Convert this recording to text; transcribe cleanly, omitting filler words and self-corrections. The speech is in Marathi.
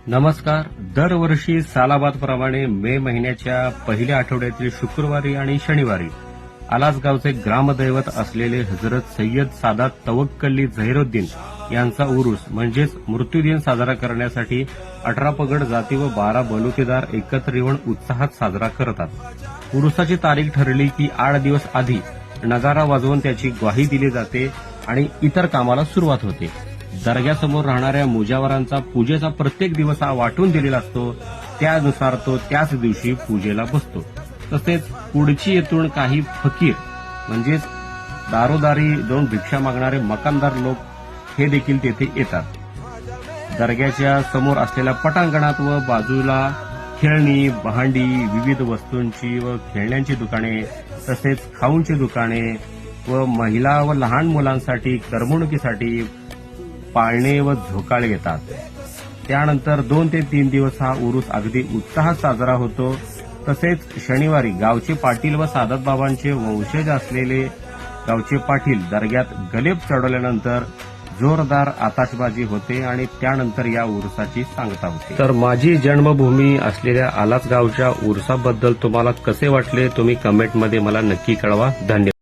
नमस्कार. दरवर्षी सालाबादप्रमाणे मे महिन्याच्या पहिल्या आठवड्यातील शुक्रवारी आणि शनिवारी आलासगावचे ग्रामदैवत असलेले हजरत सय्यद सादात तवक्कली झहिरुद्दीन यांचा उरूस म्हणजेच मृत्यूदिन साजरा करण्यासाठी 18 पगड जाती व 12 बलुतेदार एकत्र येऊन उत्साहात साजरा करतात. उरुसाची तारीख ठरली की 8 दिवस आधी नगारा वाजवून त्याची ग्वाही दिली जाते आणि इतर कामाला सुरुवात होते. दर्ग्यासमोर राहणाऱ्या मुजावरांचा पूजेचा प्रत्येक दिवस हा वाटून दिलेला असतो. त्यानुसार तो त्याच दिवशी पूजेला बसतो. तसेच पुढची येथून काही फकीर म्हणजेच दारोदारी जाऊन भिक्षा मागणारे मकानदार लोक हे देखील तेथे येतात. दर्ग्याच्या समोर असलेल्या पटांगणात व बाजूला खेळणी, भांडी, विविध वस्तूंची व खेळण्यांची दुकाने तसेच खाऊंची दुकाने व महिला व लहान मुलांसाठी करमणुकीसाठी पाळणे व झोकाळे येतात. त्यानंतर 2 ते 3 दिवस हा उरूस अगदी उत्साहात साजरा होतो. तसेच शनिवारी गावचे पाटील व सादत बाबांचे वंशज असलेले गावचे पाटील दर्ग्यात गलेब चढवल्यानंतर जोरदार आताशबाजी होते आणि त्यानंतर या उरुसाची सांगता होते. तर माझी जन्मभूमी असलेल्या आलासगावच्या उरुसाबद्दल तुम्हाला कसे वाटले तुम्ही कमेंटमध्ये मला नक्की कळवा. धन्यवाद.